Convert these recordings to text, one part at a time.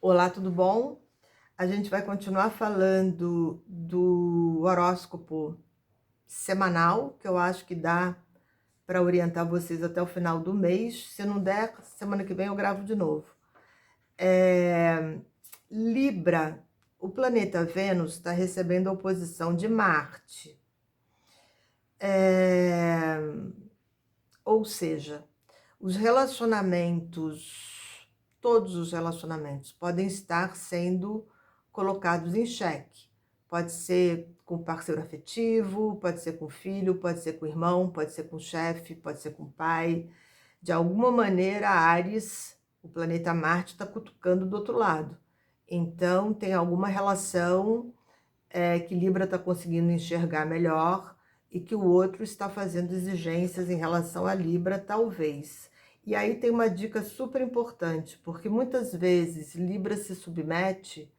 Olá, tudo bom? A gente vai continuar falando do horóscopo semanal, que eu acho que dá para orientar vocês até o final do mês. Se não der, semana que vem eu gravo de novo. Libra, o planeta Vênus está recebendo a oposição de Marte. É, Ou seja, os relacionamentos, todos os relacionamentos podem estar sendo colocados em xeque. Pode ser com parceiro afetivo, pode ser com filho, pode ser com irmão, pode ser com chefe, pode ser com pai. De alguma maneira, Áries, o planeta Marte, está cutucando do outro lado. Então, tem alguma relação que Libra está conseguindo enxergar melhor e que o outro está fazendo exigências em relação a Libra, talvez. E aí tem uma dica super importante, porque muitas vezes Libra se submete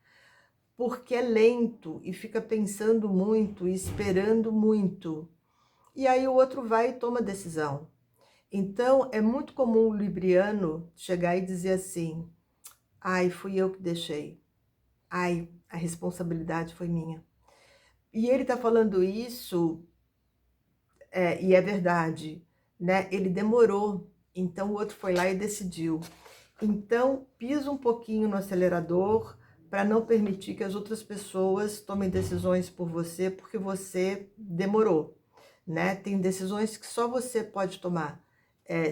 porque é lento e fica pensando muito e esperando muito. E aí o outro vai e toma decisão. Então é muito comum o libriano chegar e dizer assim: ai, fui eu que deixei. Ai, a responsabilidade foi minha. E ele está falando isso, e é verdade, né? Ele demorou, então o outro foi lá e decidiu. Então, pisa um pouquinho no acelerador para não permitir que as outras pessoas tomem decisões por você, porque você demorou, né? Tem decisões que só você pode tomar.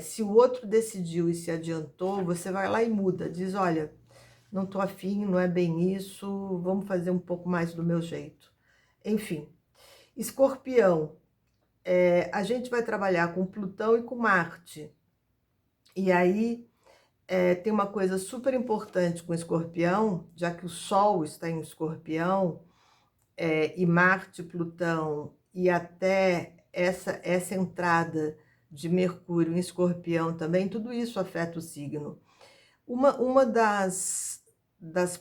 Se o outro decidiu e se adiantou, você vai lá e muda, diz: olha, não tô afim, não é bem isso, vamos fazer um pouco mais do meu jeito. Enfim, Escorpião, a gente vai trabalhar com Plutão e com Marte. E aí tem uma coisa super importante com Escorpião, já que o Sol está em Escorpião, e Marte, Plutão, e até essa entrada de Mercúrio em Escorpião também, tudo isso afeta o signo. Uma das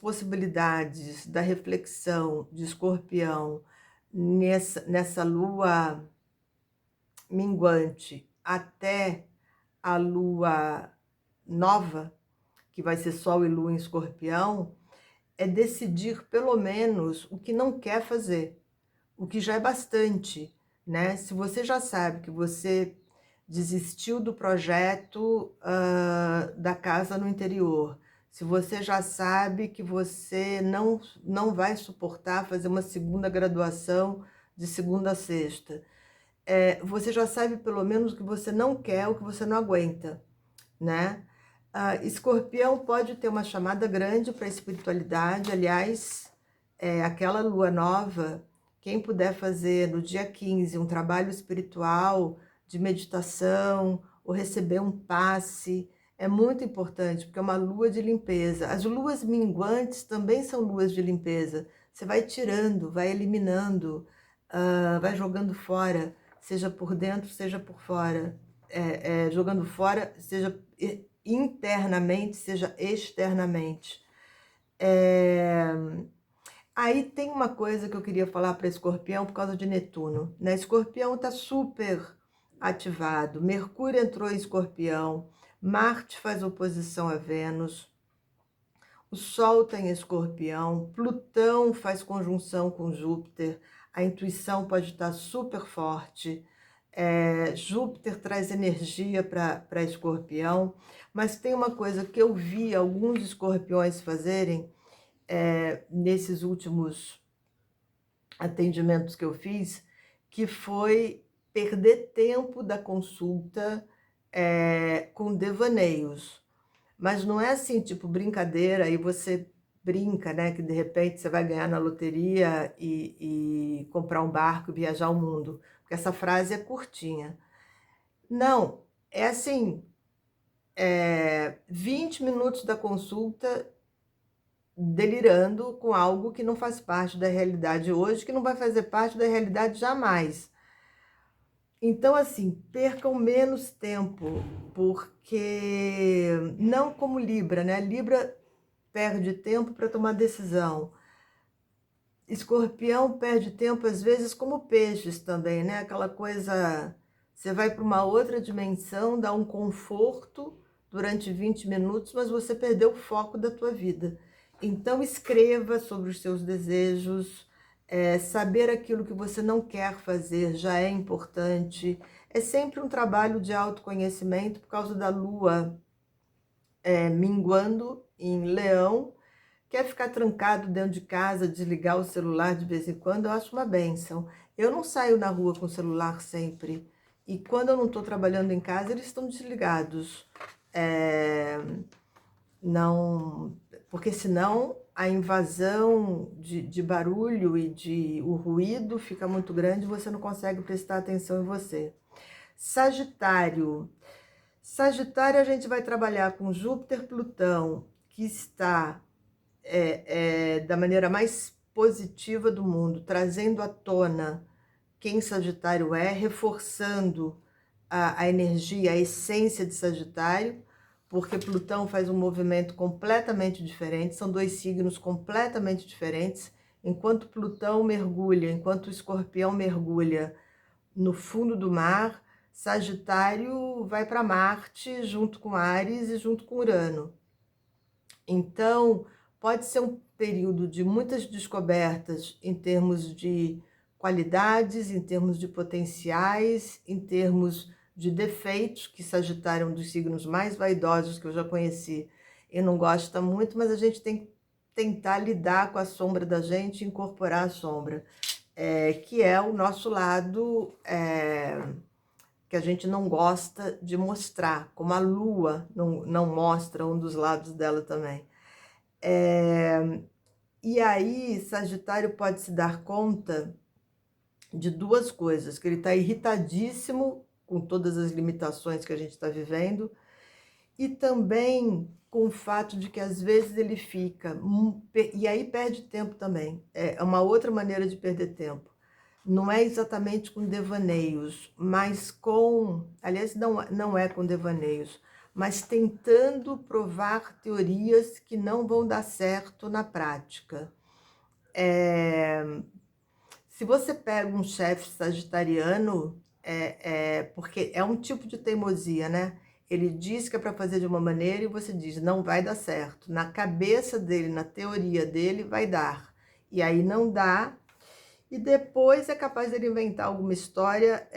possibilidades da reflexão de Escorpião nessa lua minguante até a lua nova, que vai ser Sol e Lua em Escorpião, é decidir pelo menos o que não quer fazer, o que já é bastante, né? Se você já sabe que você desistiu do projeto da casa no interior, se você já sabe que você não vai suportar fazer uma segunda graduação de segunda a sexta, você já sabe pelo menos o que você não quer, o que você não aguenta, né? Escorpião pode ter uma chamada grande para a espiritualidade, aliás, aquela lua nova, quem puder fazer no dia 15 um trabalho espiritual de meditação ou receber um passe, é muito importante, porque é uma lua de limpeza. As luas minguantes também são luas de limpeza. Você vai tirando, vai eliminando, vai jogando fora, seja por dentro, seja por fora. Jogando fora, seja internamente, seja externamente. Aí tem uma coisa que eu queria falar para Escorpião por causa de Netuno, né? Escorpião está super ativado, Mercúrio entrou em Escorpião, Marte faz oposição a Vênus, o Sol está em Escorpião, Plutão faz conjunção com Júpiter, a intuição pode estar super forte, Júpiter traz energia para Escorpião, mas tem uma coisa que eu vi alguns escorpiões fazerem nesses últimos atendimentos que eu fiz, que foi perder tempo da consulta com devaneios. Mas não é assim, tipo, brincadeira, e você brinca, né? Que de repente você vai ganhar na loteria e comprar um barco e viajar o mundo. Porque essa frase é curtinha. Não, é assim, 20 minutos da consulta delirando com algo que não faz parte da realidade hoje, que não vai fazer parte da realidade jamais. Então, assim, percam menos tempo, porque não como Libra, né? Libra perde tempo para tomar decisão. Escorpião perde tempo, às vezes, como peixes também, né? Aquela coisa, você vai para uma outra dimensão, dá um conforto durante 20 minutos, mas você perdeu o foco da tua vida. Então escreva sobre os seus desejos, saber aquilo que você não quer fazer já é importante. É sempre um trabalho de autoconhecimento por causa da lua minguando em Leão. Quer ficar trancado dentro de casa, desligar o celular de vez em quando, eu acho uma bênção. Eu não saio na rua com o celular sempre. E quando eu não estou trabalhando em casa, eles estão desligados. É, não, porque senão a invasão de barulho e o ruído fica muito grande e você não consegue prestar atenção em você. Sagitário. Sagitário, a gente vai trabalhar com Júpiter, Plutão, que está da maneira mais positiva do mundo, trazendo à tona quem Sagitário é, reforçando a energia, a essência de Sagitário, porque Plutão faz um movimento completamente diferente, são dois signos completamente diferentes. Enquanto Plutão mergulha, enquanto o Escorpião mergulha no fundo do mar, Sagitário vai para Marte junto com Áries e junto com Urano. Então, pode ser um período de muitas descobertas em termos de qualidades, em termos de potenciais, em termos de defeitos, que Sagitário é um dos signos mais vaidosos que eu já conheci e não gosta muito, mas a gente tem que tentar lidar com a sombra da gente, incorporar a sombra, que é o nosso lado que a gente não gosta de mostrar, como a Lua não mostra um dos lados dela também. E aí, Sagitário pode se dar conta de duas coisas, que ele está irritadíssimo com todas as limitações que a gente está vivendo, e também com o fato de que às vezes ele fica, e aí perde tempo também, é uma outra maneira de perder tempo. Não é exatamente com devaneios, mas com, aliás, não é com devaneios, mas tentando provar teorias que não vão dar certo na prática. Se você pega um chefe sagitariano, porque é um tipo de teimosia, né? Ele diz que é para fazer de uma maneira e você diz, não vai dar certo. Na cabeça dele, na teoria dele, vai dar. E aí não dá, e depois é capaz de ele inventar alguma história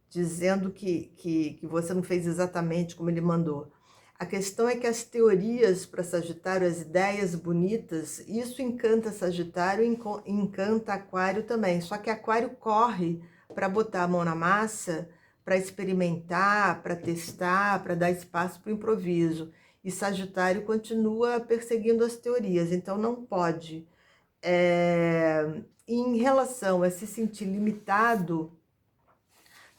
dizendo que você não fez exatamente como ele mandou. A questão é que as teorias para Sagitário, as ideias bonitas, isso encanta Sagitário e encanta Aquário também. Só que Aquário corre para botar a mão na massa, para experimentar, para testar, para dar espaço para o improviso. E Sagitário continua perseguindo as teorias, então não pode. Em relação a se sentir limitado,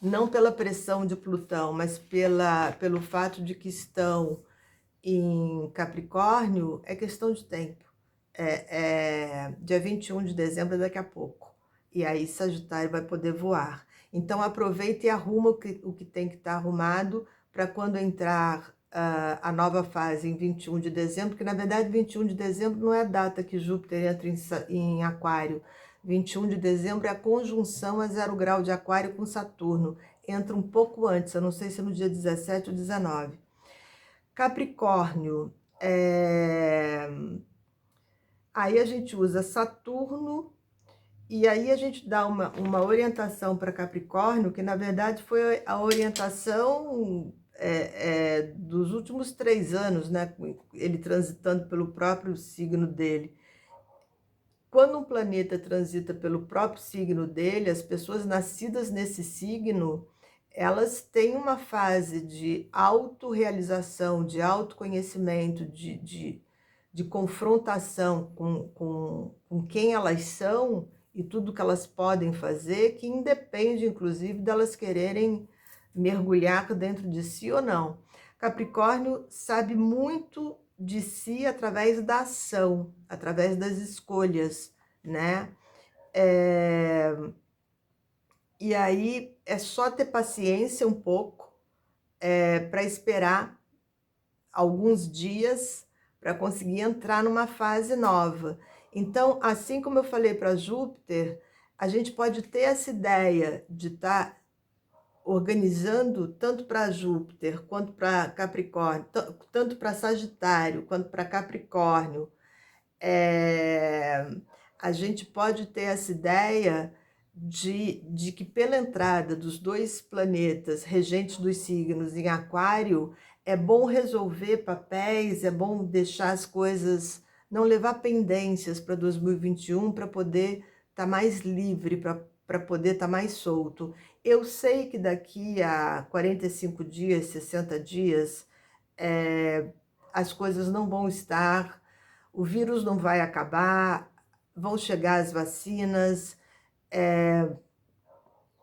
não pela pressão de Plutão, mas pelo fato de que estão em Capricórnio, é questão de tempo. Dia 21 de dezembro é daqui a pouco. E aí Sagitário vai poder voar. Então aproveita e arruma o que tem que estar arrumado para quando entrar a nova fase em 21 de dezembro, que na verdade 21 de dezembro não é a data que Júpiter entra em Aquário. 21 de dezembro é a conjunção a 0 grau de Aquário com Saturno. Entra um pouco antes, eu não sei se é no dia 17 ou 19. Capricórnio, aí a gente usa Saturno e aí a gente dá uma orientação para Capricórnio, que na verdade foi a orientação dos últimos 3 anos, né? Ele transitando pelo próprio signo dele. Quando um planeta transita pelo próprio signo dele, as pessoas nascidas nesse signo, elas têm uma fase de autorrealização, de autoconhecimento, de confrontação com quem elas são e tudo que elas podem fazer, que independe, inclusive, delas quererem mergulhar dentro de si ou não. Capricórnio sabe muito de si através da ação, através das escolhas, né? E aí é só ter paciência um pouco para esperar alguns dias para conseguir entrar numa fase nova. Então, assim como eu falei para Júpiter, a gente pode ter essa ideia de estar organizando tanto para Júpiter, quanto para Capricórnio, tanto para Sagitário, quanto para Capricórnio, é, a gente pode ter essa ideia de que pela entrada dos dois planetas regentes dos signos em Aquário, é bom resolver papéis, é bom deixar as coisas, não levar pendências para 2021 para poder estar mais livre, para poder estar mais solto. Eu sei que daqui a 45 dias, 60 dias, as coisas não vão estar, o vírus não vai acabar, vão chegar as vacinas,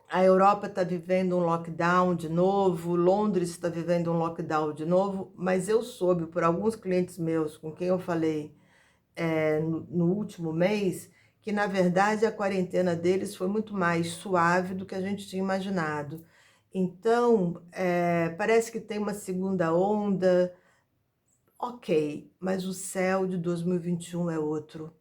a Europa está vivendo um lockdown de novo, Londres está vivendo um lockdown de novo, mas eu soube por alguns clientes meus com quem eu falei no último mês, que na verdade a quarentena deles foi muito mais suave do que a gente tinha imaginado. Então, parece que tem uma segunda onda, ok, mas o céu de 2021 é outro.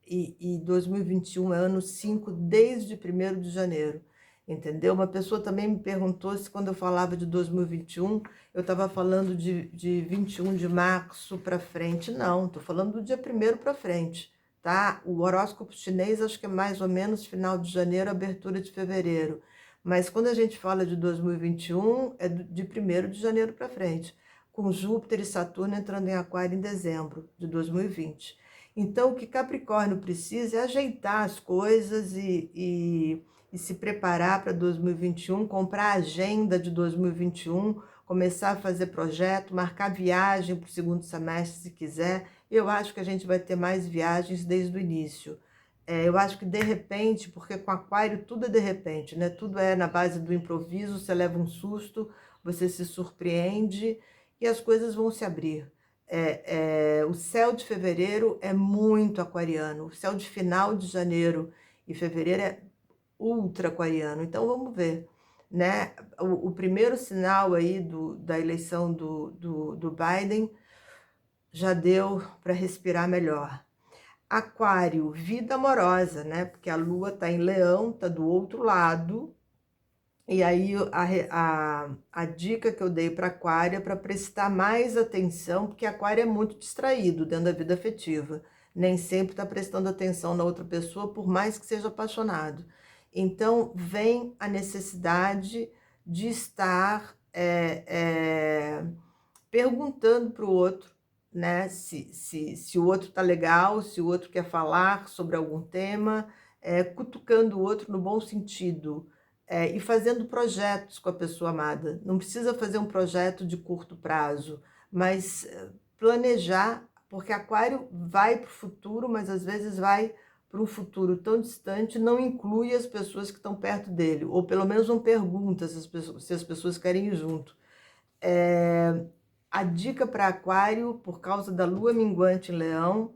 E 2021 é ano 5 desde 1º de janeiro, entendeu? Uma pessoa também me perguntou se quando eu falava de 2021, eu estava falando de 21 de março para frente. Não, estou falando do dia 1º para frente, tá? O horóscopo chinês acho que é mais ou menos final de janeiro, abertura de fevereiro. Mas quando a gente fala de 2021, é de 1º de janeiro para frente, com Júpiter e Saturno entrando em Aquário em dezembro de 2020. Então, o que Capricórnio precisa é ajeitar as coisas e se preparar para 2021, comprar a agenda de 2021, começar a fazer projeto, marcar viagem para o segundo semestre, se quiser. Eu acho que a gente vai ter mais viagens desde o início. Eu acho que de repente, porque com Aquário tudo é de repente, né? Tudo é na base do improviso, você leva um susto, você se surpreende e as coisas vão se abrir. O céu de fevereiro é muito aquariano, o céu de final de janeiro e fevereiro é ultra aquariano. Então vamos ver, né? O primeiro sinal aí da eleição do Biden já deu para respirar melhor. Aquário, vida amorosa, né? Porque a Lua está em Leão, está do outro lado. E aí a dica que eu dei para Aquário é para prestar mais atenção, porque Aquário é muito distraído dentro da vida afetiva. Nem sempre está prestando atenção na outra pessoa, por mais que seja apaixonado. Então, vem a necessidade de estar perguntando para o outro, né, se o outro está legal, se o outro quer falar sobre algum tema, cutucando o outro no bom sentido, e fazendo projetos com a pessoa amada. Não precisa fazer um projeto de curto prazo, mas planejar, porque Aquário vai para o futuro, mas às vezes vai para um futuro tão distante, não inclui as pessoas que estão perto dele, ou pelo menos não pergunta se as pessoas querem ir junto. A dica para Aquário, por causa da lua minguante em Leão,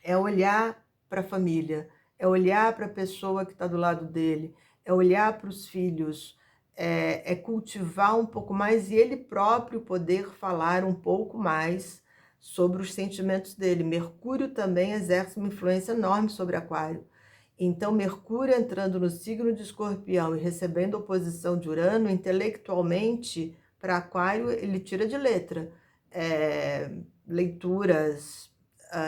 é olhar para a família, é olhar para a pessoa que está do lado dele, é olhar para os filhos, é cultivar um pouco mais e ele próprio poder falar um pouco mais sobre os sentimentos dele. Mercúrio também exerce uma influência enorme sobre Aquário. Então, Mercúrio entrando no signo de Escorpião e recebendo oposição de Urano, intelectualmente, para Aquário, ele tira de letra. Leituras,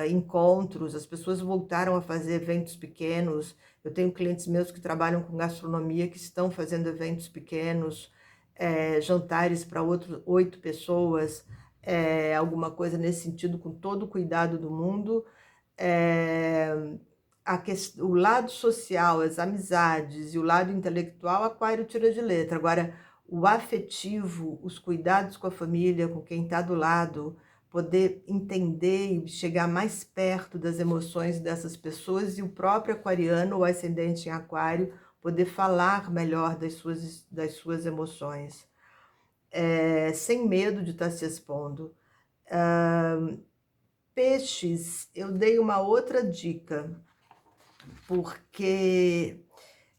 encontros, as pessoas voltaram a fazer eventos pequenos. Eu tenho clientes meus que trabalham com gastronomia que estão fazendo eventos pequenos, jantares para 8 pessoas, alguma coisa nesse sentido, com todo o cuidado do mundo. O lado social, as amizades e o lado intelectual, Aquário tira de letra. Agora, o afetivo, os cuidados com a família, com quem está do lado, poder entender e chegar mais perto das emoções dessas pessoas, e o próprio aquariano ou ascendente em Aquário poder falar melhor das suas emoções, sem medo de estar se expondo. Peixes, eu dei uma outra dica, porque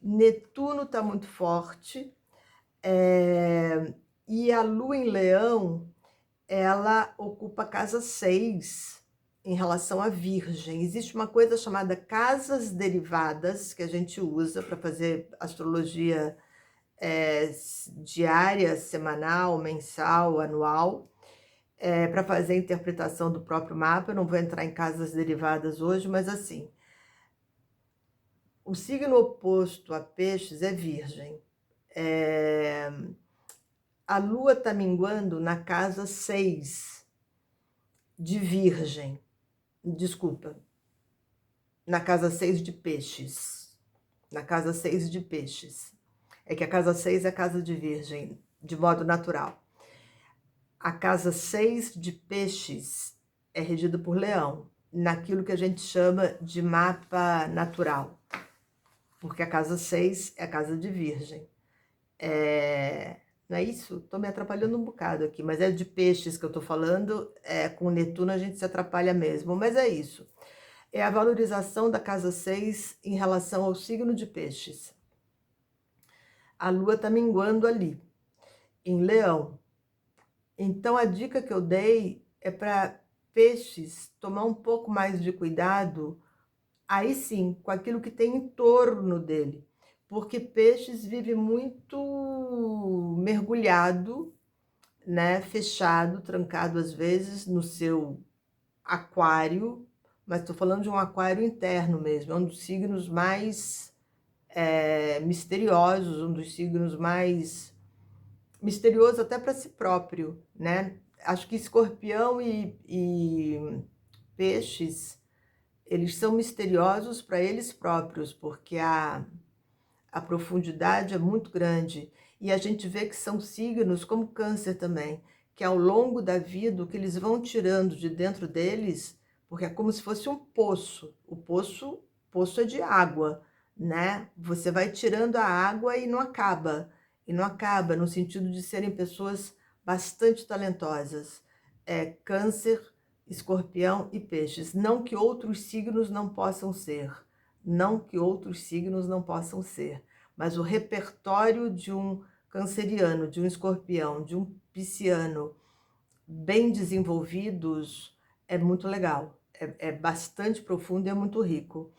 Netuno está muito forte, e a Lua em Leão, ela ocupa a casa 6 em relação à Virgem. Existe uma coisa chamada casas derivadas, que a gente usa para fazer astrologia diária, semanal, mensal, anual, para fazer a interpretação do próprio mapa. Eu não vou entrar em casas derivadas hoje, mas assim, o signo oposto a Peixes é Virgem. A Lua está minguando na casa 6 de Virgem. Desculpa, na casa 6 de Peixes. Na casa 6 de Peixes. É que a casa 6 é a casa de Virgem, de modo natural. A casa 6 de Peixes é regida por Leão, naquilo que a gente chama de mapa natural, porque a casa 6 é a casa de Virgem. Não é isso? Estou me atrapalhando um bocado aqui, mas é de Peixes que eu estou falando. Com Netuno a gente se atrapalha mesmo, mas é isso. É a valorização da casa 6 em relação ao signo de Peixes. A Lua está minguando ali, em Leão. Então, a dica que eu dei é para Peixes tomar um pouco mais de cuidado, aí sim, com aquilo que tem em torno dele. Porque Peixes vive muito mergulhado, né, fechado, trancado às vezes no seu aquário, mas estou falando de um aquário interno mesmo, é um dos signos mais misteriosos, um dos signos mais misterioso até para si próprio, né? Acho que Escorpião e Peixes, eles são misteriosos para eles próprios, porque a profundidade é muito grande. E a gente vê que são signos, como Câncer também, que ao longo da vida, o que eles vão tirando de dentro deles, porque é como se fosse um poço. Poço é de água, né? Você vai tirando a água e não acaba. E não acaba, no sentido de serem pessoas bastante talentosas. Câncer, Escorpião e Peixes. Não que outros signos não possam ser. Não que outros signos não possam ser, mas o repertório de um canceriano, de um escorpião, de um pisciano bem desenvolvidos é muito legal, é bastante profundo e é muito rico.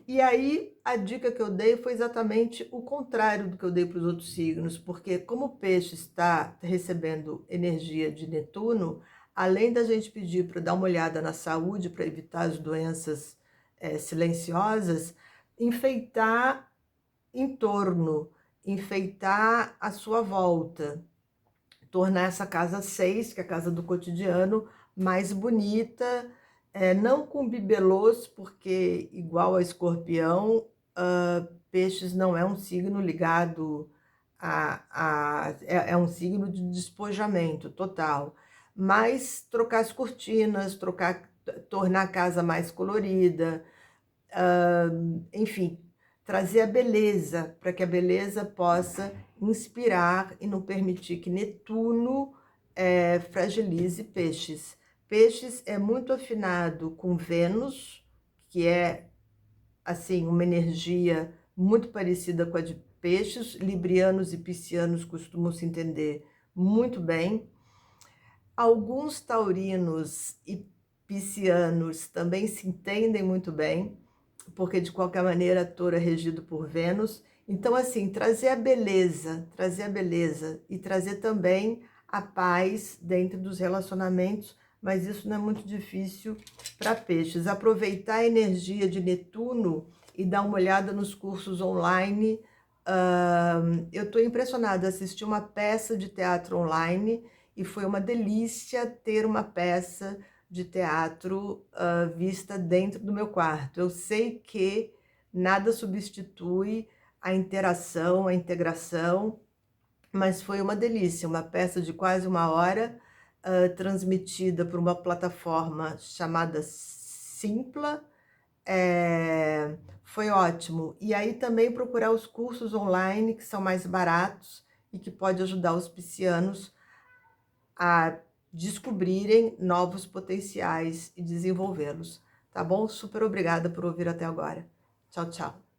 E aí a dica que eu dei foi exatamente o contrário do que eu dei para os outros signos, porque como o peixe está recebendo energia de Netuno, além da gente pedir para dar uma olhada na saúde para evitar as doenças silenciosas, enfeitar em torno, enfeitar a sua volta, tornar essa casa 6, que é a casa do cotidiano, mais bonita, não com bibelôs, porque igual a Escorpião, Peixes não é um signo ligado é um signo de despojamento total, mas trocar as cortinas, tornar a casa mais colorida, enfim, trazer a beleza, para que a beleza possa inspirar e não permitir que Netuno fragilize Peixes. Peixes é muito afinado com Vênus, que é assim uma energia muito parecida com a de Peixes. Librianos e piscianos costumam se entender muito bem. Alguns taurinos e piscianos também se entendem muito bem, porque de qualquer maneira touro é regido por Vênus. Então, assim, trazer a beleza e trazer também a paz dentro dos relacionamentos, mas isso não é muito difícil para Peixes. Aproveitar a energia de Netuno e dar uma olhada nos cursos online. Eu estou impressionada, assisti uma peça de teatro online e foi uma delícia ter uma peça de teatro vista dentro do meu quarto. Eu sei que nada substitui a interação, a integração, mas foi uma delícia, uma peça de quase uma hora, transmitida por uma plataforma chamada Simpla. Foi ótimo. E aí também procurar os cursos online, que são mais baratos e que pode ajudar os piscianos a descobrirem novos potenciais e desenvolvê-los. Tá bom? Super obrigada por ouvir até agora. Tchau, tchau.